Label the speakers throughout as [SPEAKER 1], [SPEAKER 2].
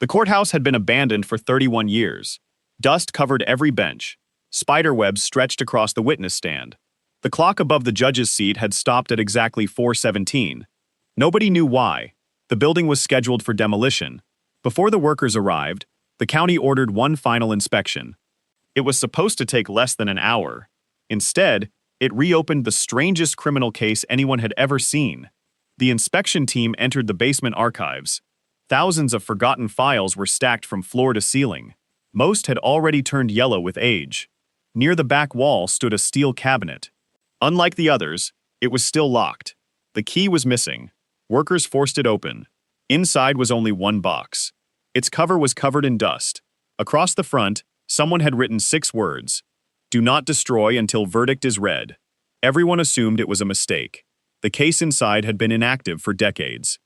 [SPEAKER 1] The courthouse had been abandoned for 31 years. Dust covered every bench. Spiderwebs stretched across the witness stand. The clock above the judge's seat had stopped at exactly 4:17. Nobody knew why. The building was scheduled for demolition. Before the workers arrived, the county ordered one final inspection. It was supposed to take less than an hour. Instead, it reopened the strangest criminal case anyone had ever seen. The inspection team entered the basement archives. Thousands of forgotten files were stacked from floor to ceiling. Most had already turned yellow with age. Near the back wall stood a steel cabinet. Unlike the others, it was still locked. The key was missing. Workers forced it open. Inside was only one box. Its cover was covered in dust. Across the front, someone had written 6 words: "Do not destroy until verdict is read." Everyone assumed it was a mistake. The case inside had been inactive for decades.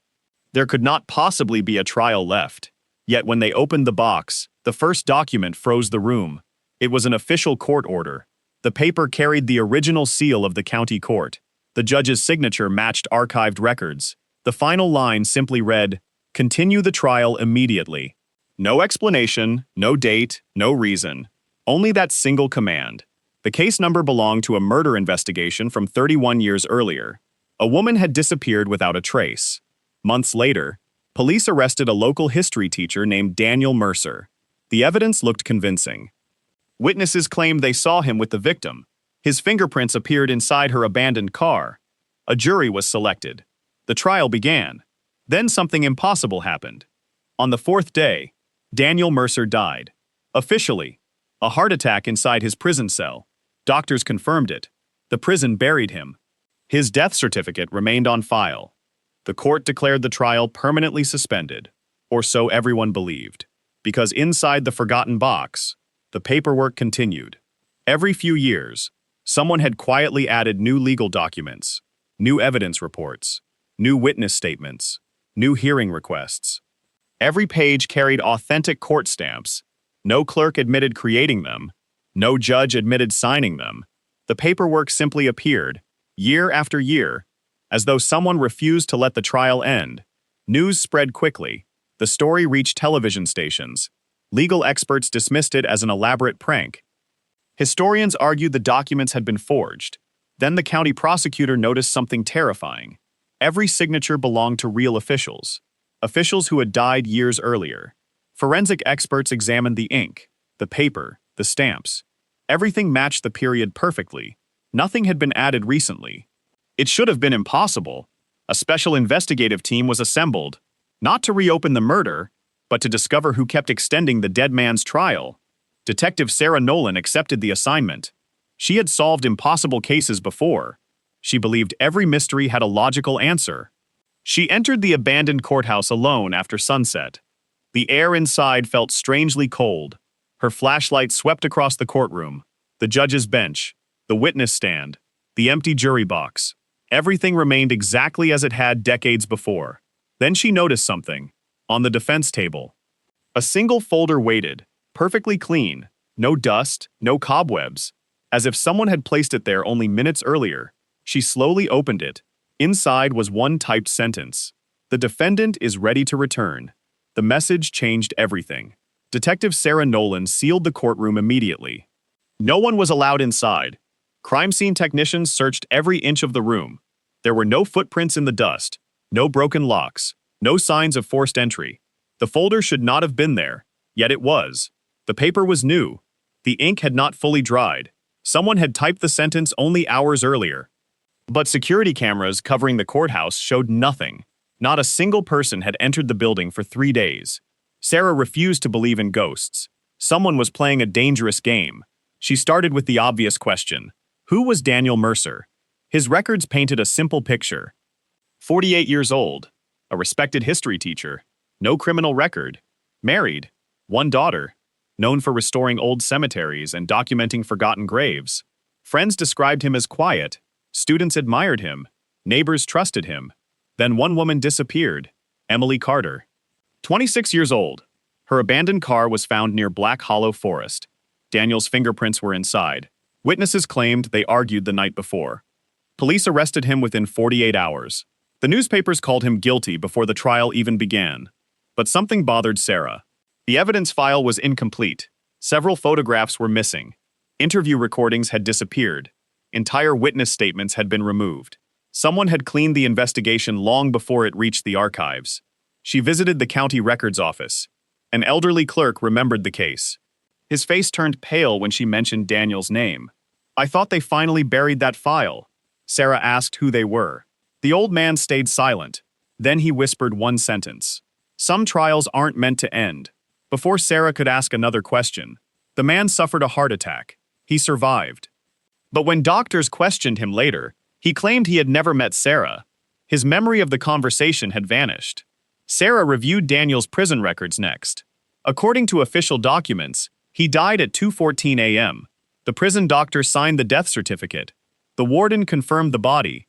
[SPEAKER 1] There could not possibly be a trial left. Yet when they opened the box, the first document froze the room. It was an official court order. The paper carried the original seal of the county court. The judge's signature matched archived records. The final line simply read, "Continue the trial immediately." No explanation, no date, no reason. Only that single command. The case number belonged to a murder investigation from 31 years earlier. A woman had disappeared without a trace. Months later, police arrested a local history teacher named Daniel Mercer. The evidence looked convincing. Witnesses claimed they saw him with the victim. His fingerprints appeared inside her abandoned car. A jury was selected. The trial began. Then something impossible happened. On the 4th day, Daniel Mercer died. Officially, a heart attack inside his prison cell. Doctors confirmed it. The prison buried him. His death certificate remained on file. The court declared the trial permanently suspended, or so everyone believed, because inside the forgotten box, the paperwork continued. Every few years, someone had quietly added new legal documents, new evidence reports, new witness statements, new hearing requests. Every page carried authentic court stamps. No clerk admitted creating them. No judge admitted signing them. The paperwork simply appeared, year after year, as though someone refused to let the trial end. News spread quickly. The story reached television stations. Legal experts dismissed it as an elaborate prank. Historians argued the documents had been forged. Then the county prosecutor noticed something terrifying. Every signature belonged to real officials. Officials who had died years earlier. Forensic experts examined the ink, the paper, the stamps. Everything matched the period perfectly. Nothing had been added recently. It should have been impossible. A special investigative team was assembled, not to reopen the murder, but to discover who kept extending the dead man's trial. Detective Sarah Nolan accepted the assignment. She had solved impossible cases before. She believed every mystery had a logical answer. She entered the abandoned courthouse alone after sunset. The air inside felt strangely cold. Her flashlight swept across the courtroom, the judge's bench, the witness stand, the empty jury box. Everything remained exactly as it had decades before. Then she noticed something. On the defense table, a single folder waited, perfectly clean, no dust, no cobwebs, as if someone had placed it there only minutes earlier. She slowly opened it. Inside was one typed sentence. "The defendant is ready to return." The message changed everything. Detective Sarah Nolan sealed the courtroom immediately. No one was allowed inside. Crime scene technicians searched every inch of the room. There were no footprints in the dust, no broken locks, no signs of forced entry. The folder should not have been there, yet it was. The paper was new. The ink had not fully dried. Someone had typed the sentence only hours earlier. But security cameras covering the courthouse showed nothing. Not a single person had entered the building for 3 days. Sarah refused to believe in ghosts. Someone was playing a dangerous game. She started with the obvious question. Who was Daniel Mercer? His records painted a simple picture. 48 years old, a respected history teacher, no criminal record, married, 1 daughter, known for restoring old cemeteries and documenting forgotten graves. Friends described him as quiet, students admired him, neighbors trusted him. Then one woman disappeared, Emily Carter. 26 years old. Her abandoned car was found near Black Hollow Forest. Daniel's fingerprints were inside. Witnesses claimed they argued the night before. Police arrested him within 48 hours. The newspapers called him guilty before the trial even began. But something bothered Sarah. The evidence file was incomplete. Several photographs were missing. Interview recordings had disappeared. Entire witness statements had been removed. Someone had cleaned the investigation long before it reached the archives. She visited the county records office. An elderly clerk remembered the case. His face turned pale when she mentioned Daniel's name. "I thought they finally buried that file." Sarah asked who they were. The old man stayed silent. Then he whispered one sentence. "Some trials aren't meant to end." Before Sarah could ask another question, the man suffered a heart attack. He survived. But when doctors questioned him later, he claimed he had never met Sarah. His memory of the conversation had vanished. Sarah reviewed Daniel's prison records next. According to official documents, he died at 2:14 a.m. The prison doctor signed the death certificate. The warden confirmed the body.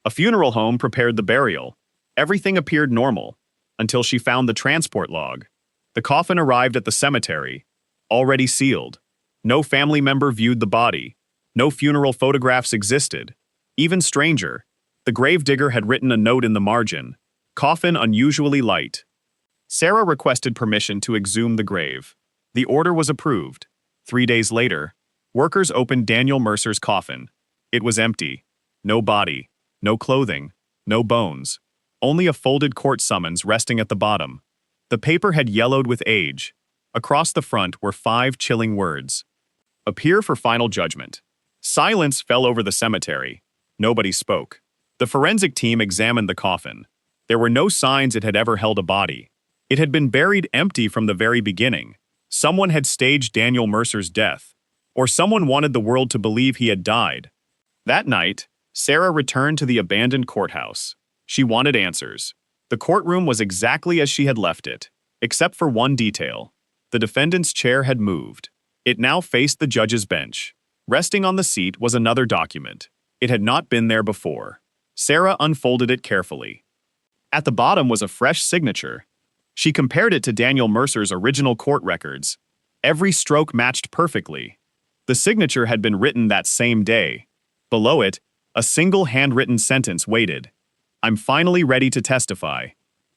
[SPEAKER 1] A funeral home prepared the burial. Everything appeared normal, until she found the transport log. The coffin arrived at the cemetery, already sealed. No family member viewed the body. No funeral photographs existed. Even stranger, the gravedigger had written a note in the margin. "Coffin unusually light." Sarah requested permission to exhume the grave. The order was approved. 3 days later, workers opened Daniel Mercer's coffin. It was empty. No body, no clothing, no bones. Only a folded court summons resting at the bottom. The paper had yellowed with age. Across the front were 5 chilling words. "Appear for final judgment." Silence fell over the cemetery. Nobody spoke. The forensic team examined the coffin. There were no signs it had ever held a body. It had been buried empty from the very beginning. Someone had staged Daniel Mercer's death. Or someone wanted the world to believe he had died. That night, Sarah returned to the abandoned courthouse. She wanted answers. The courtroom was exactly as she had left it, except for one detail. The defendant's chair had moved. It now faced the judge's bench. Resting on the seat was another document. It had not been there before. Sarah unfolded it carefully. At the bottom was a fresh signature. She compared it to Daniel Mercer's original court records. Every stroke matched perfectly. The signature had been written that same day. Below it, a single handwritten sentence waited. "I'm finally ready to testify."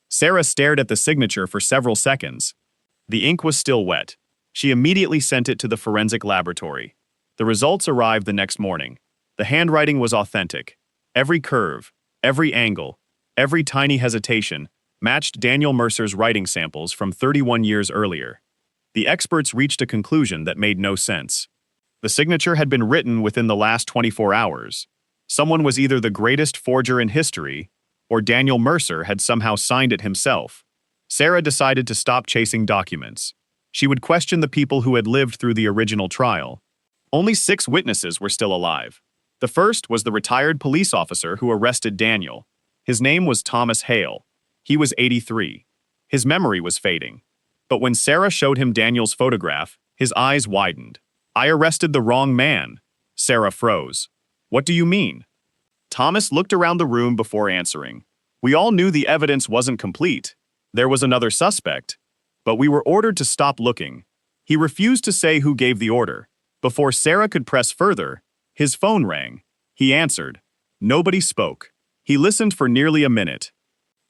[SPEAKER 1] Sarah stared at the signature for several seconds. The ink was still wet. She immediately sent it to the forensic laboratory. The results arrived the next morning. The handwriting was authentic. Every curve, every angle, every tiny hesitation matched Daniel Mercer's writing samples from 31 years earlier. The experts reached a conclusion that made no sense. The signature had been written within the last 24 hours. Someone was either the greatest forger in history, or Daniel Mercer had somehow signed it himself. Sarah decided to stop chasing documents. She would question the people who had lived through the original trial. Only 6 witnesses were still alive. The first was the retired police officer who arrested Daniel. His name was Thomas Hale. He was 83. His memory was fading. But when Sarah showed him Daniel's photograph, his eyes widened. "I arrested the wrong man." Sarah froze. "What do you mean?" Thomas looked around the room before answering. "We all knew the evidence wasn't complete. There was another suspect. But we were ordered to stop looking." He refused to say who gave the order. Before Sarah could press further, his phone rang. He answered. Nobody spoke. He listened for nearly a minute.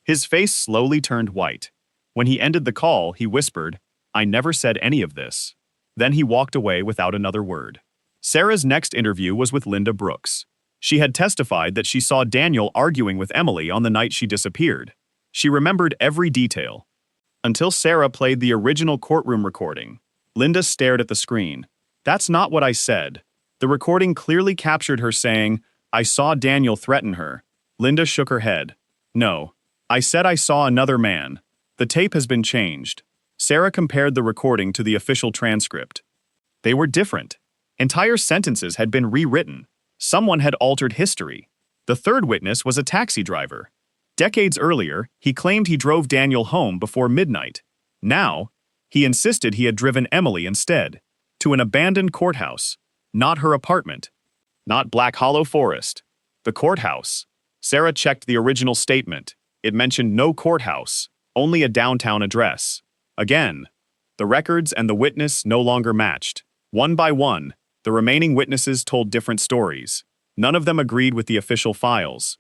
[SPEAKER 1] His face slowly turned white. When he ended the call, he whispered, "I never said any of this." Then he walked away without another word. Sarah's next interview was with Linda Brooks. She had testified that she saw Daniel arguing with Emily on the night she disappeared. She remembered every detail. Until Sarah played the original courtroom recording, Linda stared at the screen. "That's not what I said." The recording clearly captured her saying, "I saw Daniel threaten her." Linda shook her head. "No. I said I saw another man. The tape has been changed." Sarah compared the recording to the official transcript. They were different. Entire sentences had been rewritten. Someone had altered history. The third witness was a taxi driver. Decades earlier, he claimed he drove Daniel home before midnight. Now, he insisted he had driven Emily instead, to an abandoned courthouse, not her apartment, not Black Hollow Forest, the courthouse. Sarah checked the original statement. It mentioned no courthouse, only a downtown address. Again, the records and the witness no longer matched. One by one, the remaining witnesses told different stories. None of them agreed with the official files.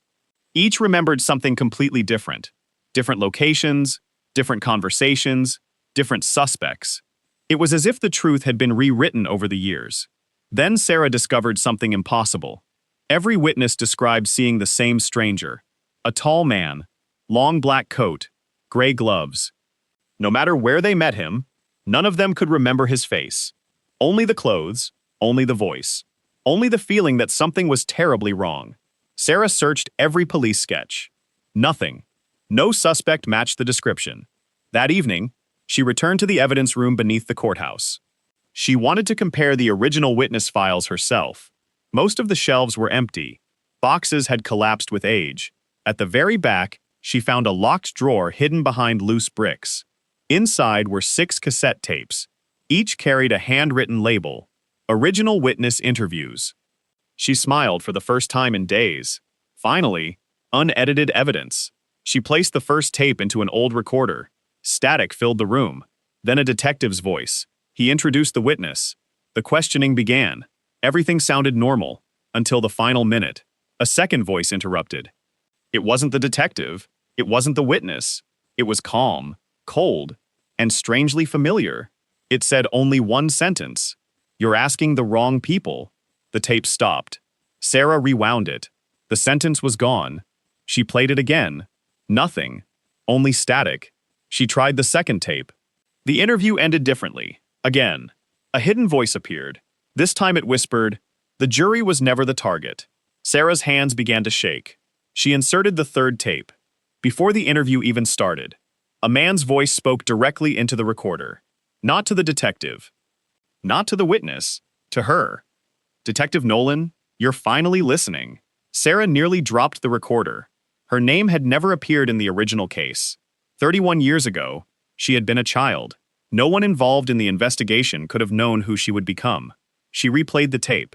[SPEAKER 1] Each remembered something completely different. Different locations, different conversations, different suspects. It was as if the truth had been rewritten over the years. Then Sarah discovered something impossible. Every witness described seeing the same stranger. A tall man, long black coat, gray gloves. No matter where they met him, none of them could remember his face. Only the clothes, only the voice, only the feeling that something was terribly wrong. Sarah searched every police sketch. Nothing. No suspect matched the description. That evening, she returned to the evidence room beneath the courthouse. She wanted to compare the original witness files herself. Most of the shelves were empty. Boxes had collapsed with age. At the very back, she found a locked drawer hidden behind loose bricks. Inside were 6 cassette tapes. Each carried a handwritten label, Original Witness Interviews. She smiled for the first time in days. Finally, unedited evidence. She placed the first tape into an old recorder. Static filled the room. Then a detective's voice. He introduced the witness. The questioning began. Everything sounded normal, until the final minute. A second voice interrupted. It wasn't the detective. It wasn't the witness. It was calm, cold, and strangely familiar. It said only one sentence. "You're asking the wrong people." The tape stopped. Sarah rewound it. The sentence was gone. She played it again. Nothing. Only static. She tried the second tape. The interview ended differently. Again. A hidden voice appeared. This time it whispered, "The jury was never the target." Sarah's hands began to shake. She inserted the third tape. Before the interview even started, a man's voice spoke directly into the recorder. Not to the detective. Not to the witness. To her. "Detective Nolan, you're finally listening." Sarah nearly dropped the recorder. Her name had never appeared in the original case. 31 years ago, she had been a child. No one involved in the investigation could have known who she would become. She replayed the tape.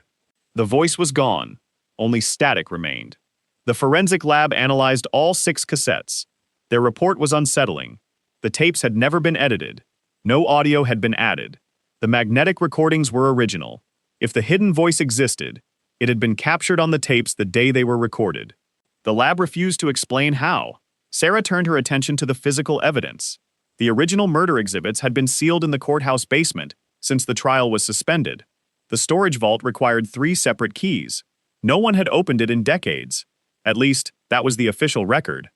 [SPEAKER 1] The voice was gone. Only static remained. The forensic lab analyzed all 6 cassettes. Their report was unsettling. The tapes had never been edited. No audio had been added. The magnetic recordings were original. If the hidden voice existed, it had been captured on the tapes the day they were recorded. The lab refused to explain how. Sarah turned her attention to the physical evidence. The original murder exhibits had been sealed in the courthouse basement since the trial was suspended. The storage vault required 3 separate keys. No one had opened it in decades. At least, that was the official record.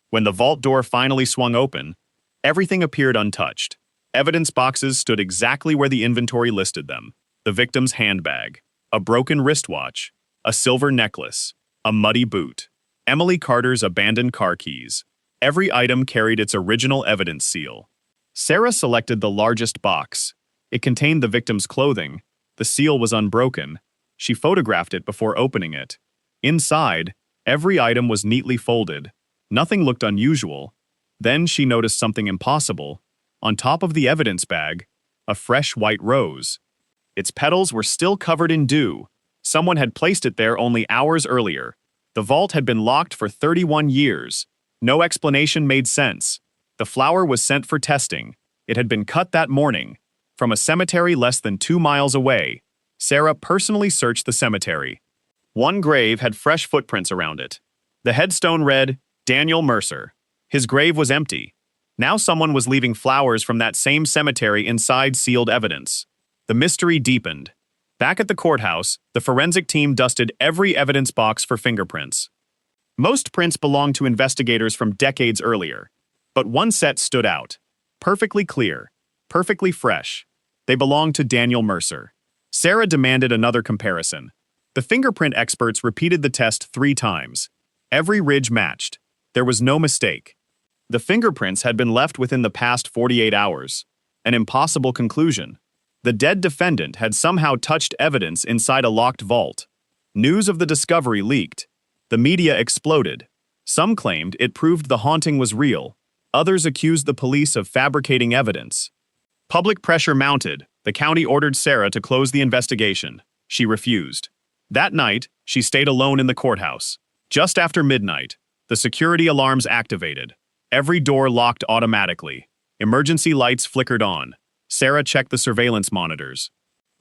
[SPEAKER 1] When the vault door finally swung open, everything appeared untouched. Evidence boxes stood exactly where the inventory listed them. The victim's handbag, a broken wristwatch, a silver necklace, a muddy boot, Emily Carter's abandoned car keys. Every item carried its original evidence seal. Sarah selected the largest box. It contained the victim's clothing. The seal was unbroken. She photographed it before opening it. Inside, every item was neatly folded. Nothing looked unusual. Then she noticed something impossible. On top of the evidence bag, a fresh white rose. Its petals were still covered in dew. Someone had placed it there only hours earlier. The vault had been locked for 31 years. No explanation made sense. The flower was sent for testing. It had been cut that morning. From a cemetery less than 2 miles away. Sarah personally searched the cemetery. One grave had fresh footprints around it. The headstone read, Daniel Mercer. His grave was empty. Now someone was leaving flowers from that same cemetery inside sealed evidence. The mystery deepened. Back at the courthouse, the forensic team dusted every evidence box for fingerprints. Most prints belonged to investigators from decades earlier, but one set stood out. Perfectly clear, perfectly fresh. They belonged to Daniel Mercer. Sarah demanded another comparison. The fingerprint experts repeated the test 3 times. Every ridge matched. There was no mistake. The fingerprints had been left within the past 48 hours. An impossible conclusion. The dead defendant had somehow touched evidence inside a locked vault. News of the discovery leaked. The media exploded. Some claimed it proved the haunting was real. Others accused the police of fabricating evidence. Public pressure mounted. The county ordered Sarah to close the investigation. She refused. That night, she stayed alone in the courthouse. Just after midnight, the security alarms activated. Every door locked automatically. Emergency lights flickered on. Sarah checked the surveillance monitors.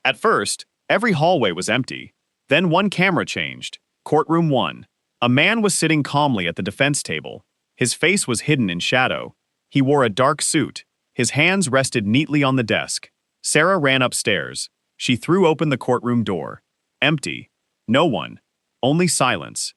[SPEAKER 1] At first, every hallway was empty. Then one camera changed. Courtroom 1. A man was sitting calmly at the defense table. His face was hidden in shadow. He wore a dark suit. His hands rested neatly on the desk. Sarah ran upstairs. She threw open the courtroom door. Empty. No one. Only silence.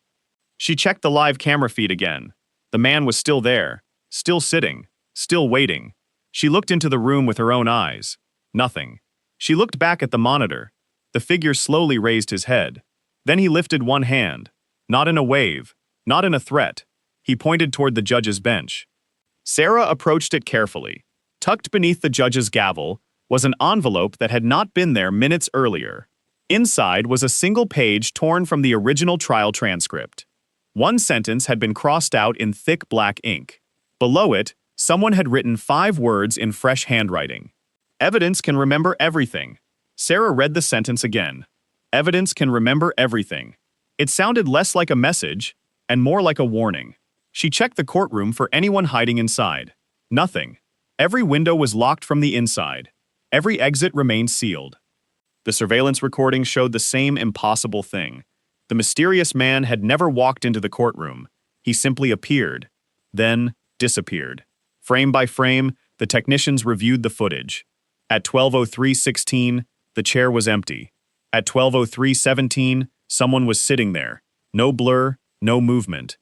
[SPEAKER 1] She checked the live camera feed again. The man was still there, still sitting, still waiting. She looked into the room with her own eyes. Nothing. She looked back at the monitor. The figure slowly raised his head. Then he lifted one hand. Not in a wave, not in a threat. He pointed toward the judge's bench. Sarah approached it carefully. Tucked beneath the judge's gavel was an envelope that had not been there minutes earlier. Inside was a single page torn from the original trial transcript. One sentence had been crossed out in thick black ink. Below it, someone had written 5 words in fresh handwriting. Evidence can remember everything. Sarah read the sentence again. Evidence can remember everything. It sounded less like a message and more like a warning. She checked the courtroom for anyone hiding inside. Nothing. Every window was locked from the inside. Every exit remained sealed. The surveillance recording showed the same impossible thing. The mysterious man had never walked into the courtroom. He simply appeared, then disappeared. Frame by frame, the technicians reviewed the footage. At 12:03:16, the chair was empty. At 12:03:17, someone was sitting there. No blur, no movement.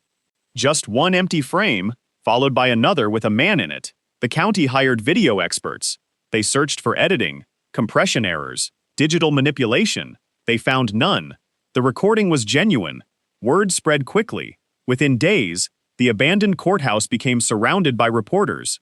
[SPEAKER 1] Just one empty frame, followed by another with a man in it. The county hired video experts. They searched for editing, compression errors, digital manipulation. They found none. The recording was genuine. Word spread quickly. Within days, the abandoned courthouse became surrounded by reporters.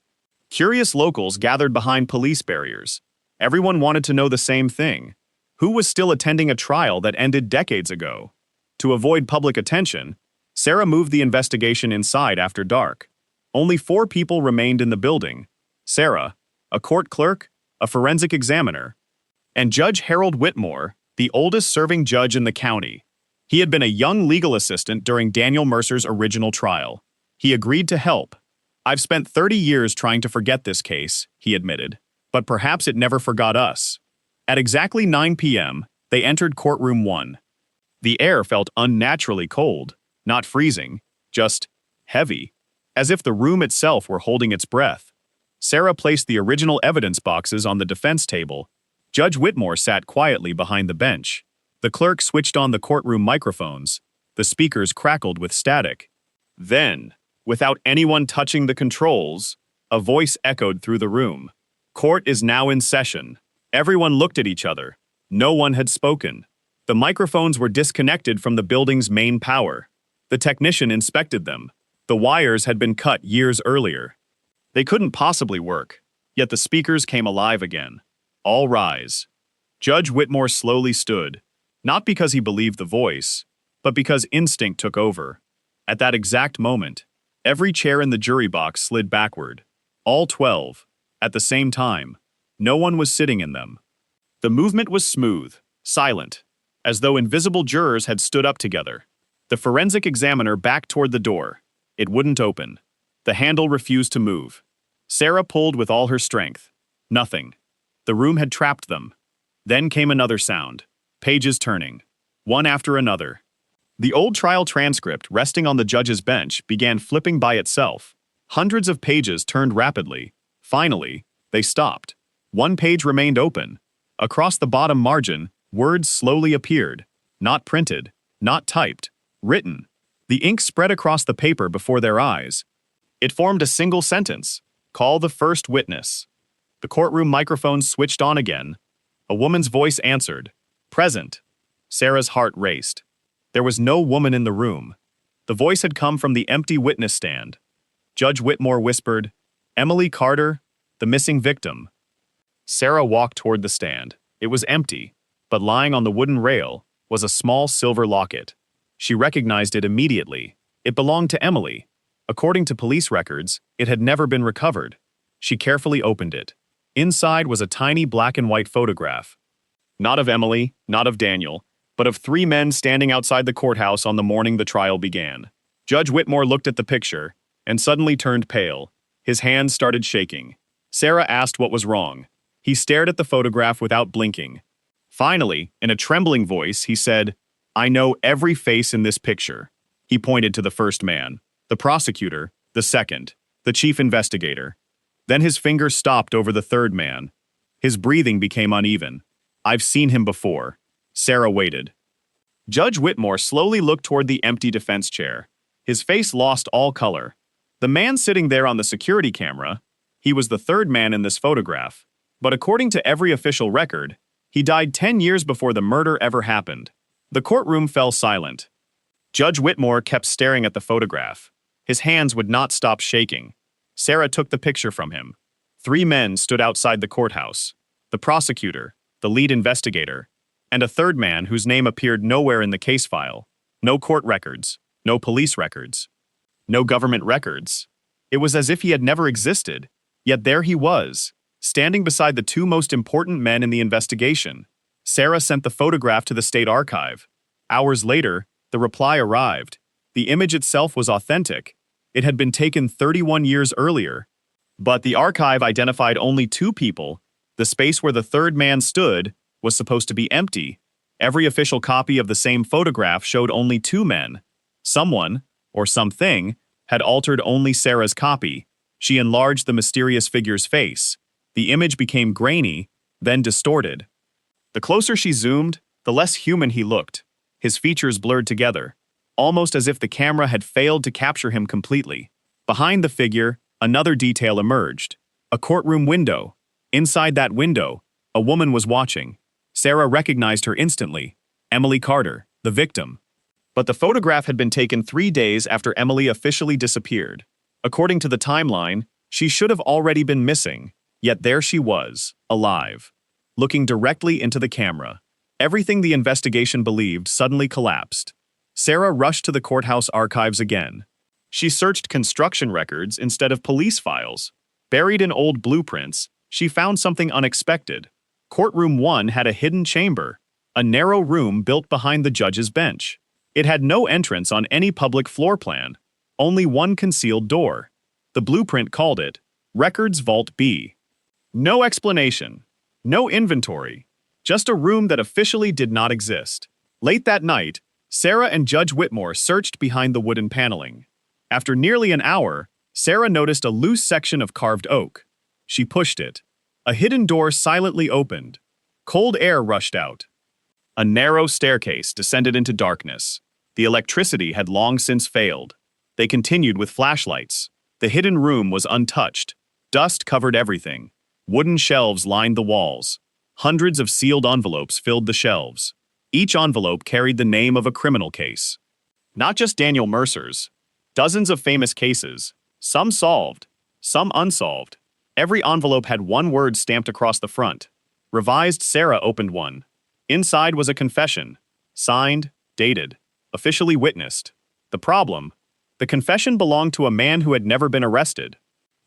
[SPEAKER 1] Curious locals gathered behind police barriers. Everyone wanted to know the same thing. Who was still attending a trial that ended decades ago? To avoid public attention, Sarah moved the investigation inside after dark. Only 4 people remained in the building. Sarah, a court clerk, a forensic examiner, and Judge Harold Whitmore, the oldest serving judge in the county. He had been a young legal assistant during Daniel Mercer's original trial. He agreed to help. "I've spent 30 years trying to forget this case," he admitted, "but perhaps it never forgot us." At exactly 9 p.m., they entered courtroom 1. The air felt unnaturally cold, not freezing, just heavy, as if the room itself were holding its breath. Sarah placed the original evidence boxes on the defense table. Judge Whitmore sat quietly behind the bench. The clerk switched on the courtroom microphones. The speakers crackled with static. Then, without anyone touching the controls, a voice echoed through the room. "Court is now in session." Everyone looked at each other. No one had spoken. The microphones were disconnected from the building's main power. The technician inspected them. The wires had been cut years earlier. They couldn't possibly work, yet the speakers came alive again. "All rise." Judge Whitmore slowly stood, not because he believed the voice, but because instinct took over. At that exact moment, every chair in the jury box slid backward. All 12, at the same time. No one was sitting in them. The movement was smooth, silent, as though invisible jurors had stood up together. The forensic examiner backed toward the door. It wouldn't open. The handle refused to move. Sarah pulled with all her strength. Nothing. The room had trapped them. Then came another sound. Pages turning. One after another. The old trial transcript resting on the judge's bench began flipping by itself. Hundreds of pages turned rapidly. Finally, they stopped. One page remained open. Across the bottom margin, words slowly appeared. Not printed, not typed, written. The ink spread across the paper before their eyes. It formed a single sentence. "Call the first witness." The courtroom microphones switched on again. A woman's voice answered. "Present." Sarah's heart raced. There was no woman in the room. The voice had come from the empty witness stand. Judge Whitmore whispered, "Emily Carter, the missing victim." Sarah walked toward the stand. It was empty, but lying on the wooden rail was a small silver locket. She recognized it immediately. It belonged to Emily. According to police records, it had never been recovered. She carefully opened it. Inside was a tiny black and white photograph. Not of Emily, not of Daniel, but of 3 men standing outside the courthouse on the morning the trial began. Judge Whitmore looked at the picture and suddenly turned pale. His hands started shaking. Sarah asked what was wrong. He stared at the photograph without blinking. Finally, in a trembling voice, he said, "I know every face in this picture." He pointed to the first man, the prosecutor, the second. The chief investigator. Then his finger stopped over the third man. His breathing became uneven. I've seen him before. Sarah waited. Judge Whitmore slowly looked toward the empty defense chair. His face lost all color. The man sitting there on the security camera, he was the third man in this photograph. But according to every official record, he died 10 years before the murder ever happened. The courtroom fell silent. Judge Whitmore kept staring at the photograph. His hands would not stop shaking. Sarah took the picture from him. 3 men stood outside the courthouse. The prosecutor, the lead investigator, and a third man whose name appeared nowhere in the case file. No court records, no police records, no government records. It was as if he had never existed. Yet there he was, standing beside the 2 most important men in the investigation. Sarah sent the photograph to the state archive. Hours later, the reply arrived. The image itself was authentic. It had been taken 31 years earlier. But the archive identified only 2 people. The space where the third man stood was supposed to be empty. Every official copy of the same photograph showed only 2 men. Someone, or something, had altered only Sarah's copy. She enlarged the mysterious figure's face. The image became grainy, then distorted. The closer she zoomed, the less human he looked. His features blurred together, almost as if the camera had failed to capture him completely. Behind the figure, another detail emerged. A courtroom window. Inside that window, a woman was watching. Sarah recognized her instantly. Emily Carter, the victim. But the photograph had been taken 3 days after Emily officially disappeared. According to the timeline, she should have already been missing. Yet there she was, alive, looking directly into the camera. Everything the investigation believed suddenly collapsed. Sarah rushed to the courthouse archives again. She searched construction records instead of police files. Buried in old blueprints, she found something unexpected. Courtroom 1 had a hidden chamber, a narrow room built behind the judge's bench. It had no entrance on any public floor plan, only one concealed door. The blueprint called it Records Vault B. No explanation, no inventory, just a room that officially did not exist. Late that night, Sarah and Judge Whitmore searched behind the wooden paneling. After nearly an hour, Sarah noticed a loose section of carved oak. She pushed it. A hidden door silently opened. Cold air rushed out. A narrow staircase descended into darkness. The electricity had long since failed. They continued with flashlights. The hidden room was untouched. Dust covered everything. Wooden shelves lined the walls. Hundreds of sealed envelopes filled the shelves. Each envelope carried the name of a criminal case. Not just Daniel Mercer's. Dozens of famous cases. Some solved, some unsolved. Every envelope had one word stamped across the front. Revised. Sarah opened one. Inside was a confession. Signed, dated, officially witnessed. The problem? The confession belonged to a man who had never been arrested.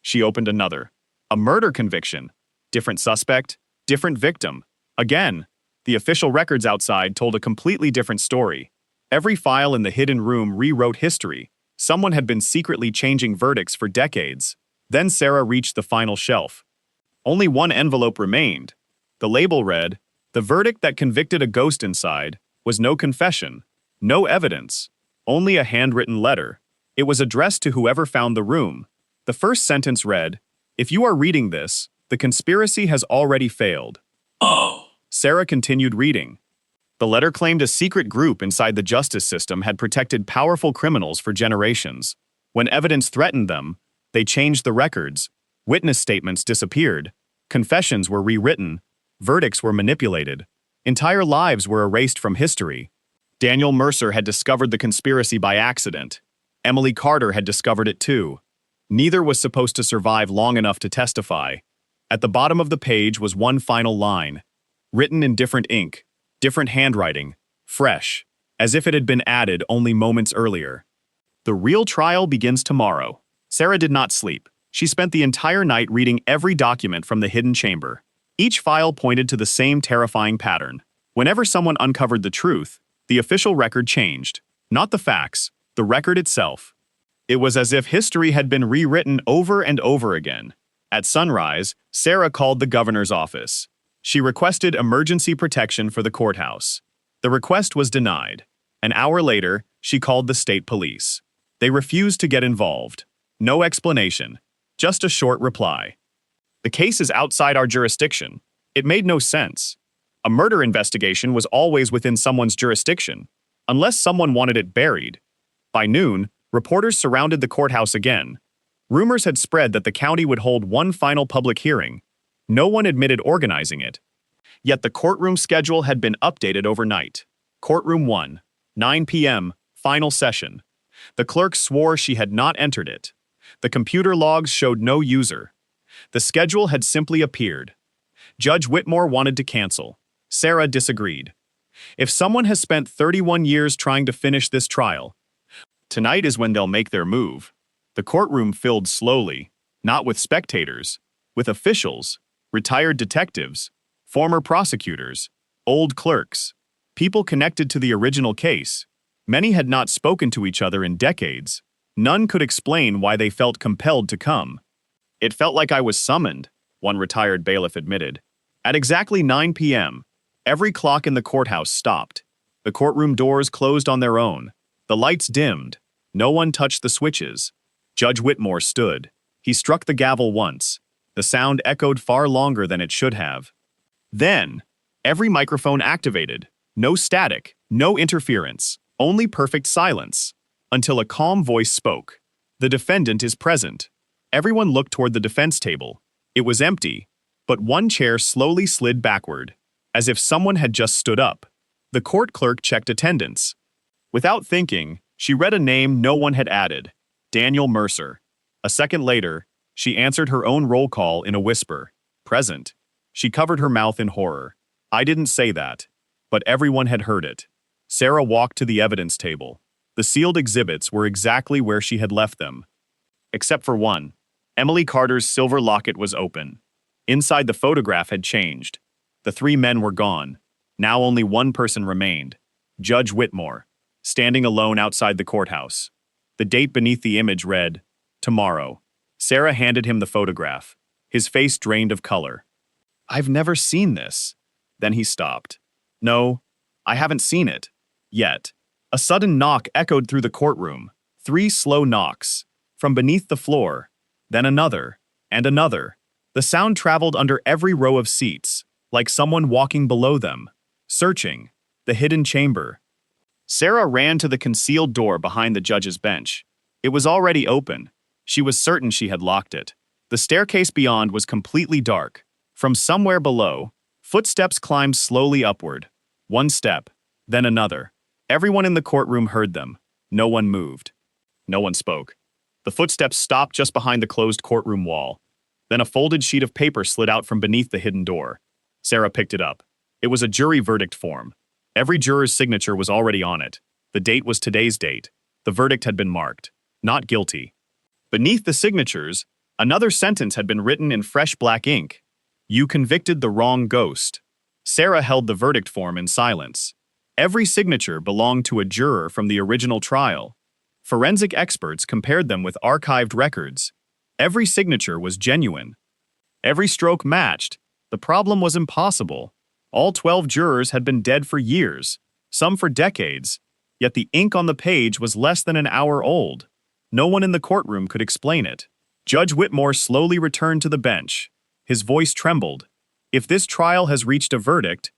[SPEAKER 1] She opened another. A murder conviction. Different suspect, different victim. Again, the official records outside told a completely different story. Every file in the hidden room rewrote history. Someone had been secretly changing verdicts for decades. Then Sarah reached the final shelf. Only one envelope remained. The label read, "The verdict that convicted a ghost inside was no confession, no evidence, only a handwritten letter." It was addressed to whoever found the room. The first sentence read, "If you are reading this, the conspiracy has already failed."
[SPEAKER 2] Oh.
[SPEAKER 1] Sarah continued reading. The letter claimed a secret group inside the justice system had protected powerful criminals for generations. When evidence threatened them, they changed the records. Witness statements disappeared. Confessions were rewritten. Verdicts were manipulated. Entire lives were erased from history. Daniel Mercer had discovered the conspiracy by accident. Emily Carter had discovered it too. Neither was supposed to survive long enough to testify. At the bottom of the page was one final line, written in different ink, different handwriting, fresh, as if it had been added only moments earlier. The real trial begins tomorrow. Sarah did not sleep. She spent the entire night reading every document from the hidden chamber. Each file pointed to the same terrifying pattern. Whenever someone uncovered the truth, the official record changed. Not the facts, the record itself. It was as if history had been rewritten over and over again. At sunrise, Sarah called the governor's office. She requested emergency protection for the courthouse. The request was denied. An hour later, she called the state police. They refused to get involved. No explanation, Just a short reply. The case is outside our jurisdiction. It made no sense. A murder investigation was always within someone's jurisdiction, unless someone wanted it buried. By noon, reporters surrounded the courthouse again. Rumors had spread that the county would hold one final public hearing. No one admitted organizing it. Yet the courtroom schedule had been updated overnight. Courtroom 1, 9 p.m., final session. The clerk swore she had not entered it. The computer logs showed no user. The schedule had simply appeared. Judge Whitmore wanted to cancel. Sarah disagreed. If someone has spent 31 years trying to finish this trial, tonight is when they'll make their move. The courtroom filled slowly, not with spectators, with officials, retired detectives, former prosecutors, old clerks, people connected to the original case. Many had not spoken to each other in decades. None could explain why they felt compelled to come. It felt like I was summoned, one retired bailiff admitted. At exactly 9 p.m., every clock in the courthouse stopped. The courtroom doors closed on their own. The lights dimmed. No one touched the switches. Judge Whitmore stood. He struck the gavel once. The sound echoed far longer than it should have. Then, every microphone activated. No static, no interference, only perfect silence. Until a calm voice spoke. The defendant is present. Everyone looked toward the defense table. It was empty, but one chair slowly slid backward, as if someone had just stood up. The court clerk checked attendance. Without thinking, she read a name no one had added. Daniel Mercer. A second later, she answered her own roll call in a whisper. Present. She covered her mouth in horror. I didn't say that, but everyone had heard it. Sarah walked to the evidence table. The sealed exhibits were exactly where she had left them. Except for one. Emily Carter's silver locket was open. Inside, the photograph had changed. The three men were gone. Now only one person remained. Judge Whitmore, standing alone outside the courthouse. The date beneath the image read, Tomorrow. Sarah handed him the photograph. His face drained of color. I've never seen this. Then he stopped. No, I haven't seen it. Yet. A sudden knock echoed through the courtroom. 3 slow knocks. From beneath the floor. Then another. And another. The sound traveled under every row of seats, like someone walking below them. Searching. The hidden chamber. Sarah ran to the concealed door behind the judge's bench. It was already open. She was certain she had locked it. The staircase beyond was completely dark. From somewhere below, footsteps climbed slowly upward. One step, then another. Everyone in the courtroom heard them. No one moved. No one spoke. The footsteps stopped just behind the closed courtroom wall. Then a folded sheet of paper slid out from beneath the hidden door. Sarah picked it up. It was a jury verdict form. Every juror's signature was already on it. The date was today's date. The verdict had been marked. Not guilty. Beneath the signatures, another sentence had been written in fresh black ink. You convicted the wrong ghost. Sarah held the verdict form in silence. Every signature belonged to a juror from the original trial. Forensic experts compared them with archived records. Every signature was genuine. Every stroke matched. The problem was impossible. All 12 jurors had been dead for years, some for decades, yet the ink on the page was less than an hour old. No one in the courtroom could explain it. Judge Whitmore slowly returned to the bench. His voice trembled. If this trial has reached a verdict,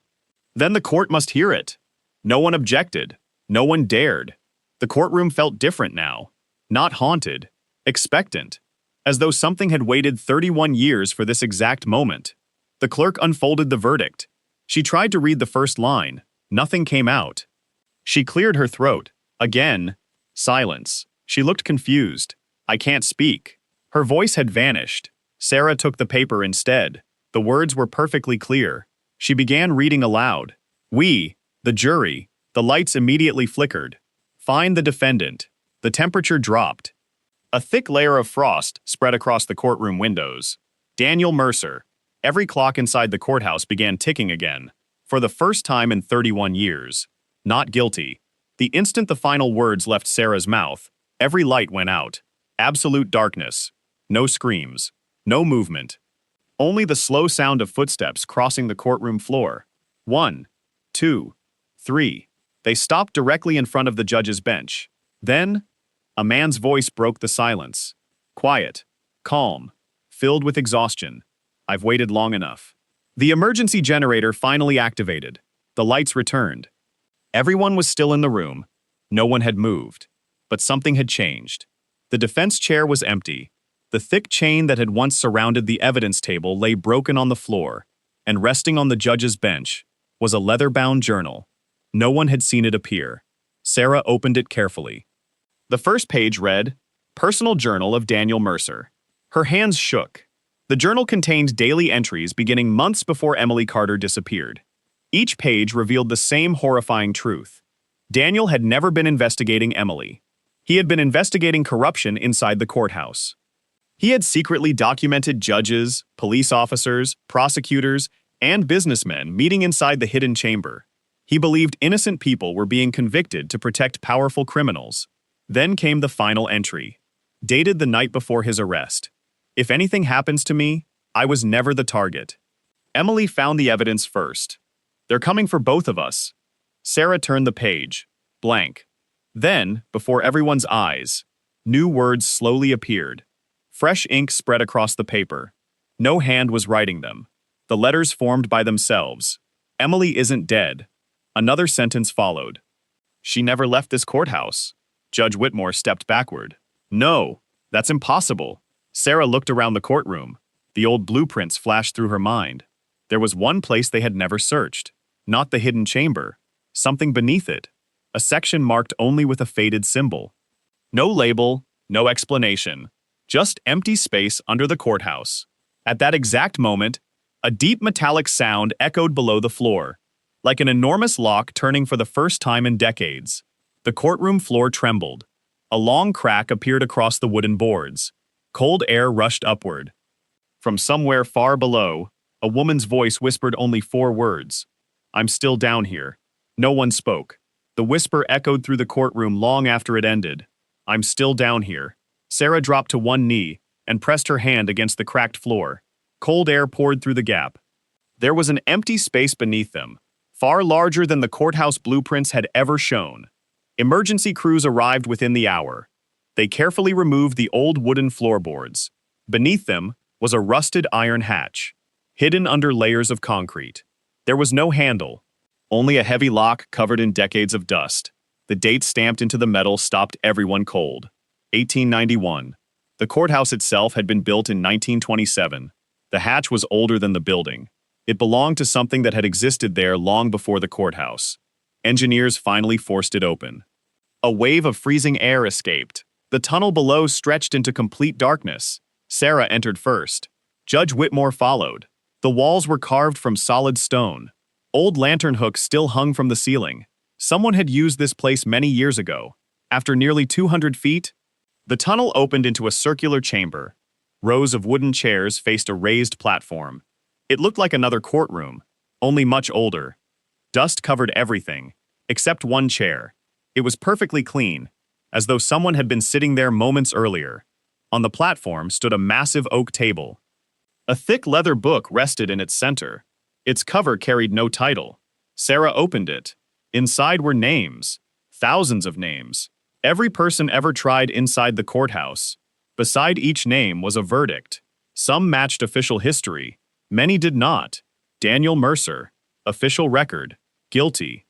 [SPEAKER 1] then the court must hear it. No one objected. No one dared. The courtroom felt different now. Not haunted. Expectant. As though something had waited 31 years for this exact moment. The clerk unfolded the verdict. She tried to read the first line. Nothing came out. She cleared her throat. Again. Silence. She looked confused. I can't speak. Her voice had vanished. Sarah took the paper instead. The words were perfectly clear. She began reading aloud. We, the jury, the lights immediately flickered. Find the defendant. The temperature dropped. A thick layer of frost spread across the courtroom windows. Daniel Mercer. Every clock inside the courthouse began ticking again. For the first time in 31 years. Not guilty. The instant the final words left Sarah's mouth, every light went out. Absolute darkness. No screams. No movement. Only the slow sound of footsteps crossing the courtroom floor. 1, 2, 3. They stopped directly in front of the judge's bench. Then, a man's voice broke the silence. Quiet. calm, filled with exhaustion. I've waited long enough. The emergency generator finally activated. The lights returned. Everyone was still in the room. No one had moved. But something had changed. The defense chair was empty. The thick chain that had once surrounded the evidence table lay broken on the floor, and resting on the judge's bench was a leather-bound journal. No one had seen it appear. Sarah opened it carefully. The first page read, "Personal Journal of Daniel Mercer." Her hands shook. The journal contained daily entries beginning months before Emily Carter disappeared. Each page revealed the same horrifying truth. Daniel had never been investigating Emily. He had been investigating corruption inside the courthouse. He had secretly documented judges, police officers, prosecutors, and businessmen meeting inside the hidden chamber. He believed innocent people were being convicted to protect powerful criminals. Then came the final entry, dated the night before his arrest. "If anything happens to me, I was never the target." Emily found the evidence first. "They're coming for both of us." Sarah turned the page, blank. Then, before everyone's eyes, new words slowly appeared. Fresh ink spread across the paper. No hand was writing them. The letters formed by themselves. "Emily isn't dead." Another sentence followed. "She never left this courthouse." Judge Whitmore stepped backward. "No, that's impossible." Sarah looked around the courtroom. The old blueprints flashed through her mind. There was one place they had never searched. Not the hidden chamber. Something beneath it. A section marked only with a faded symbol. No label, no explanation. Just empty space under the courthouse. At that exact moment, a deep metallic sound echoed below the floor, like an enormous lock turning for the first time in decades. The courtroom floor trembled. A long crack appeared across the wooden boards. Cold air rushed upward. From somewhere far below, a woman's voice whispered only 4 words. "I'm still down here." No one spoke. The whisper echoed through the courtroom long after it ended. "I'm still down here." Sarah dropped to one knee and pressed her hand against the cracked floor. Cold air poured through the gap. There was an empty space beneath them, far larger than the courthouse blueprints had ever shown. Emergency crews arrived within the hour. They carefully removed the old wooden floorboards. Beneath them was a rusted iron hatch, hidden under layers of concrete. There was no handle, only a heavy lock covered in decades of dust. The date stamped into the metal stopped everyone cold. 1891. The courthouse itself had been built in 1927. The hatch was older than the building. It belonged to something that had existed there long before the courthouse. Engineers finally forced it open. A wave of freezing air escaped. The tunnel below stretched into complete darkness. Sarah entered first. Judge Whitmore followed. The walls were carved from solid stone. Old lantern hooks still hung from the ceiling. Someone had used this place many years ago. After nearly 200 feet, the tunnel opened into a circular chamber. Rows of wooden chairs faced a raised platform. It looked like another courtroom, only much older. Dust covered everything, except one chair. It was perfectly clean, as though someone had been sitting there moments earlier. On the platform stood a massive oak table. A thick leather book rested in its center. Its cover carried no title. Sarah opened it. Inside were names. Thousands of names. Every person ever tried inside the courthouse. Beside each name was a verdict. Some matched official history. Many did not. Daniel Mercer. Official record. Guilty.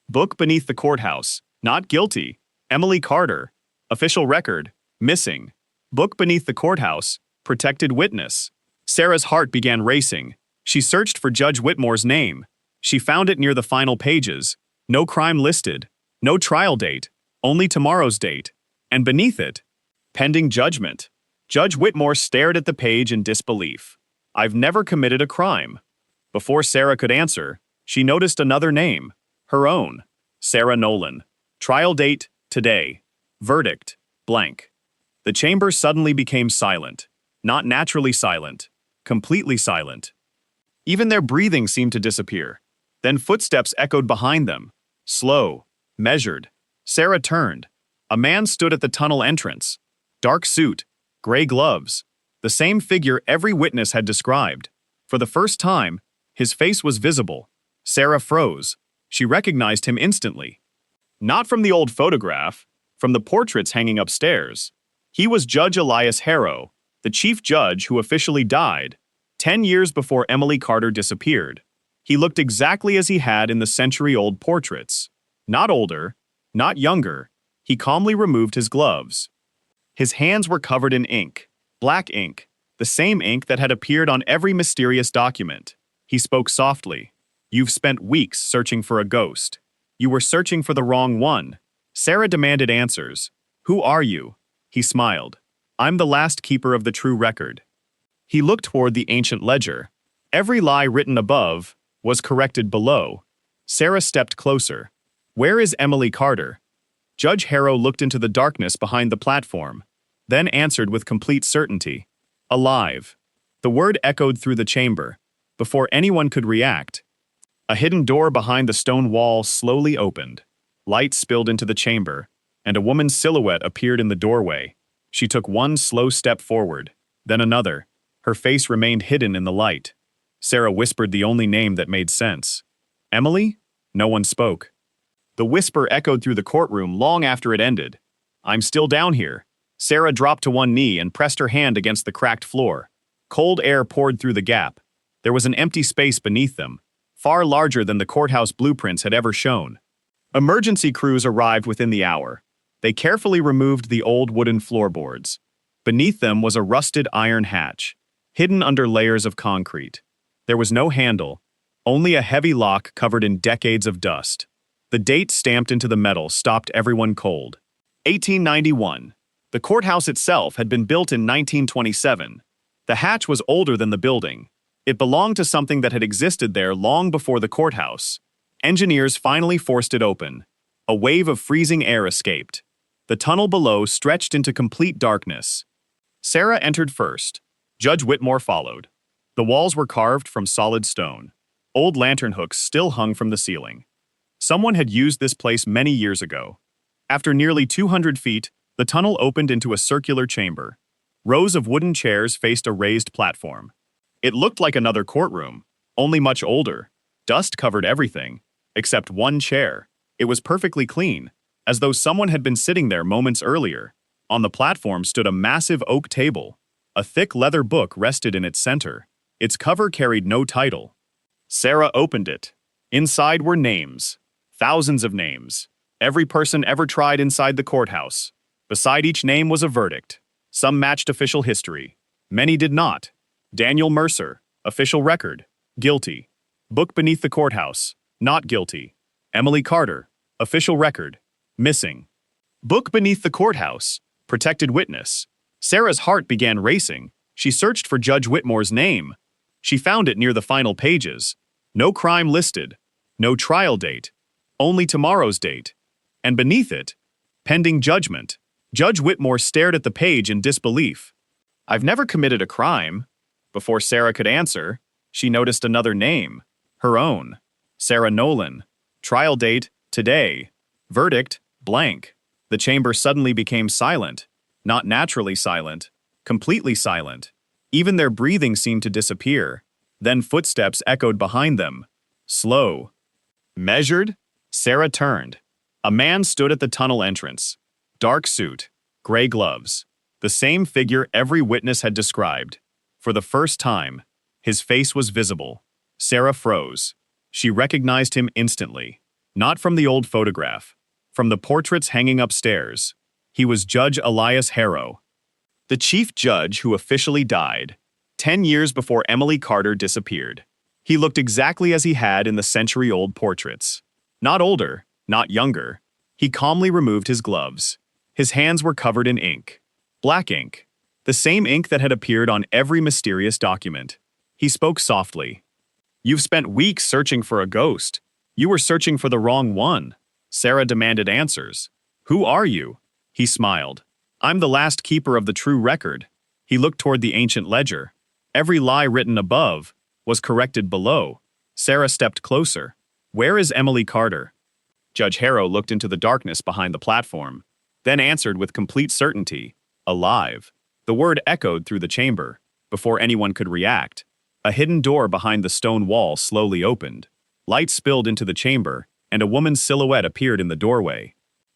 [SPEAKER 1] Book beneath the courthouse. Not guilty. Emily Carter. Official record. Missing. Book beneath the courthouse. Protected witness. Sarah's heart began racing. She searched for Judge Whitmore's name. She found it near the final pages. No crime listed. No trial date. Only tomorrow's date. And beneath it, pending judgment. Judge Whitmore stared at the page in disbelief. "I've never committed a crime." Before Sarah could answer, she noticed another name. Her own. Sarah Nolan. Trial date, today. Verdict, blank. The chamber suddenly became silent. Not naturally silent. Completely silent. Even their breathing seemed to disappear. Then footsteps echoed behind them. Slow. Measured. Sarah turned. A man stood at the tunnel entrance. Dark suit. Gray gloves. The same figure every witness had described. For the first time, his face was visible. Sarah froze. She recognized him instantly. Not from the old photograph, from the portraits hanging upstairs. He was Judge Elias Harrow, the chief judge who officially died, 10 years before Emily Carter disappeared. He looked exactly as he had in the century-old portraits. Not older, not younger. He calmly removed his gloves. His hands were covered in ink, black ink, the same ink that had appeared on every mysterious document. He spoke softly. "You've spent weeks searching for a ghost. You were searching for the wrong one." Sarah demanded answers. "Who are you?" He smiled. "I'm the last keeper of the true record." He looked toward the ancient ledger. Every lie written above was corrected below. Sarah stepped closer. "Where is Emily Carter?" Judge Harrow looked into the darkness behind the platform, then answered with complete certainty. "Alive." The word echoed through the chamber. Before anyone could react, a hidden door behind the stone wall slowly opened. Light spilled into the chamber, and a woman's silhouette appeared in the doorway. She took one slow step forward, then another. Her face remained hidden in the light. Sarah whispered the only name that made sense. "Emily?" No one spoke. The whisper echoed through the courtroom long after it ended. "I'm still down here." Sarah dropped to one knee and pressed her hand against the cracked floor. Cold air poured through the gap. There was an empty space beneath them, far larger than the courthouse blueprints had ever shown. Emergency crews arrived within the hour. They carefully removed the old wooden floorboards. Beneath them was a rusted iron hatch, hidden under layers of concrete. There was no handle, only a heavy lock covered in decades of dust. The date stamped into the metal stopped everyone cold. 1891. The courthouse itself had been built in 1927. The hatch was older than the building. It belonged to something that had existed there long before the courthouse. Engineers finally forced it open. A wave of freezing air escaped. The tunnel below stretched into complete darkness. Sarah entered first. Judge Whitmore followed. The walls were carved from solid stone. Old lantern hooks still hung from the ceiling. Someone had used this place many years ago. After nearly 200 feet, the tunnel opened into a circular chamber. Rows of wooden chairs faced a raised platform. It looked like another courtroom, only much older. Dust covered everything, except one chair. It was perfectly clean, as though someone had been sitting there moments earlier. On the platform stood a massive oak table. A thick leather book rested in its center. Its cover carried no title. Sarah opened it. Inside were names. Thousands of names. Every person ever tried inside the courthouse. Beside each name was a verdict. Some matched official history. Many did not. Daniel Mercer, official record, guilty. Book beneath the courthouse, not guilty. Emily Carter, official record, missing. Book beneath the courthouse, protected witness. Sarah's heart began racing. She searched for Judge Whitmore's name. She found it near the final pages. No crime listed. No trial date. Only tomorrow's date. And beneath it, pending judgment. Judge Whitmore stared at the page in disbelief. "I've never committed a crime." Before Sarah could answer, she noticed another name. Her own. Sarah Nolan. Trial date, today. Verdict, blank. The chamber suddenly became silent. Not naturally silent. Completely silent. Even their breathing seemed to disappear. Then footsteps echoed behind them. Slow. Measured? Sarah turned. A man stood at the tunnel entrance. Dark suit. Gray gloves. The same figure every witness had described. For the first time, his face was visible. Sarah froze. She recognized him instantly. Not from the old photograph. From the portraits hanging upstairs. He was Judge Elias Harrow, the chief judge who officially died, 10 years before Emily Carter disappeared. He looked exactly as he had in the century-old portraits. Not older, not younger. He calmly removed his gloves. His hands were covered in ink. Black ink. The same ink that had appeared on every mysterious document. He spoke softly. "You've spent weeks searching for a ghost. You were searching for the wrong one." Sarah demanded answers. "Who are you?" He smiled. "I'm the last keeper of the true record." He looked toward the ancient ledger. Every lie written above was corrected below. Sarah stepped closer. "Where is Emily Carter?" Judge Harrow looked into the darkness behind the platform, then answered with complete certainty, "Alive." The word echoed through the chamber. Before anyone could react, a hidden door behind the stone wall slowly opened. Light spilled into the chamber, and a woman's silhouette appeared in the doorway.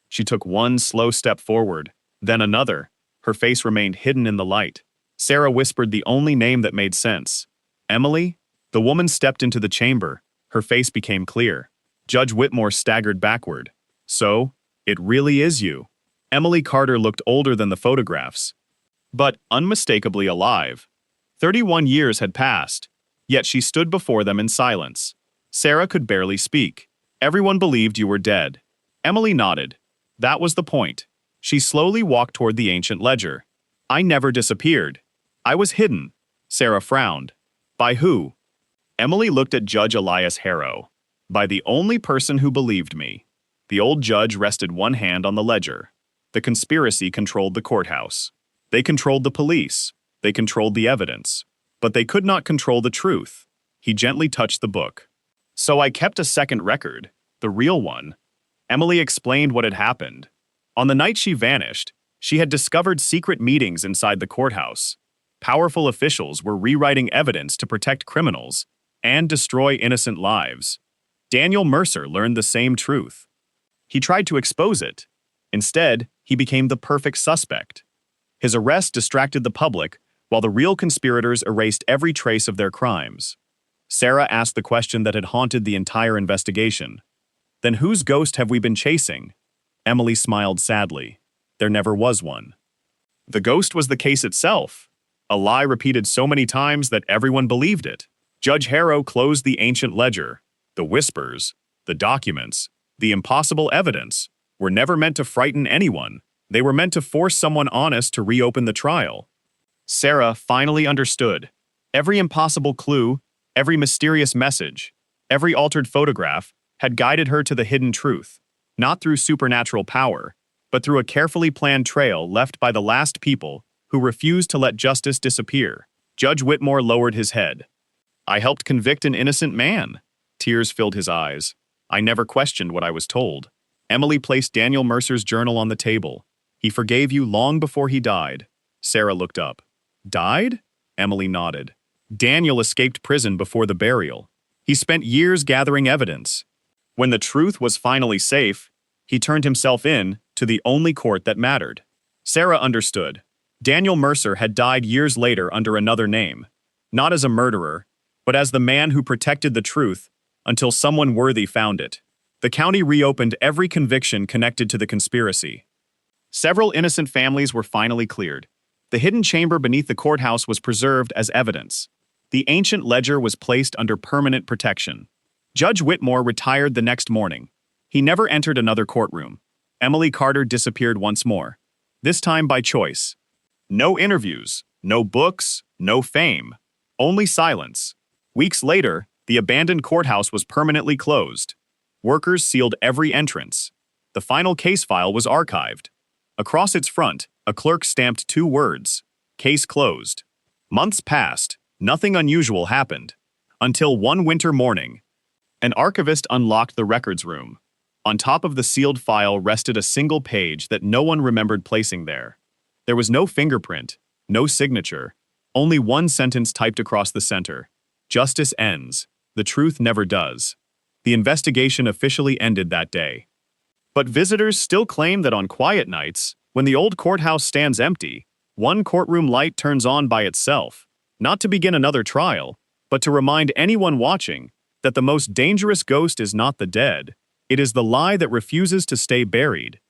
[SPEAKER 1] She took one slow step forward, then another. Her face remained hidden in the light. Sarah whispered the only name that made sense. Emily? The woman stepped into the chamber. Her face became clear. Judge Whitmore staggered backward. So, it really is you. Emily Carter looked older than the photographs, but unmistakably alive. 31 years had passed, yet she stood before them in silence. Sarah could barely speak. Everyone believed you were dead. Emily nodded. That was the point. She slowly walked toward the ancient ledger. I never disappeared. I was hidden. Sarah frowned. By who? Emily looked at Judge Elias Harrow. By the only person who believed me. The old judge rested one hand on the ledger. The conspiracy controlled the courthouse. They controlled the police. They controlled the evidence. But they could not control the truth. He gently touched the book. So I kept a second record, the real one. Emily explained what had happened. On the night she vanished, she had discovered secret meetings inside the courthouse. Powerful officials were rewriting evidence to protect criminals and destroy innocent lives. Daniel Mercer learned the same truth. He tried to expose it. Instead, he became the perfect suspect. His arrest distracted the public, while the real conspirators erased every trace of their crimes. Sarah asked the question that had haunted the entire investigation. Then whose ghost have we been chasing? Emily smiled sadly. There never was one. The ghost was the case itself, a lie repeated so many times that everyone believed it. Judge Harrow closed the ancient ledger. The whispers, the documents, the impossible evidence were never meant to frighten anyone. They were meant to force someone honest to reopen the trial. Sarah finally understood. Every impossible clue, every mysterious message, every altered photograph had guided her to the hidden truth, not through supernatural power, but through a carefully planned trail left by the last people who refused to let justice disappear. Judge Whitmore lowered his head. I helped convict an innocent man. Tears filled his eyes. I never questioned what I was told. Emily placed Daniel Mercer's journal on the table. He forgave you long before he died. Sarah looked up. Died? Emily nodded. Daniel escaped prison before the burial. He spent years gathering evidence. When the truth was finally safe, he turned himself in to the only court that mattered. Sarah understood. Daniel Mercer had died years later under another name, not as a murderer, but as the man who protected the truth until someone worthy found it. The county reopened every conviction connected to the conspiracy. Several innocent families were finally cleared. The hidden chamber beneath the courthouse was preserved as evidence. The ancient ledger was placed under permanent protection. Judge Whitmore retired the next morning. He never entered another courtroom. Emily Carter disappeared once more, this time by choice. No interviews, no books, no fame, only silence. Weeks later, the abandoned courthouse was permanently closed. Workers sealed every entrance. The final case file was archived. Across its front, a clerk stamped 2 words, case closed. Months passed, nothing unusual happened. Until one winter morning, an archivist unlocked the records room. On top of the sealed file rested a single page that no one remembered placing there. There was no fingerprint, no signature, only one sentence typed across the center. Justice ends. The truth never does. The investigation officially ended that day. But visitors still claim that on quiet nights, when the old courthouse stands empty, one courtroom light turns on by itself, not to begin another trial, but to remind anyone watching that the most dangerous ghost is not the dead, it is the lie that refuses to stay buried.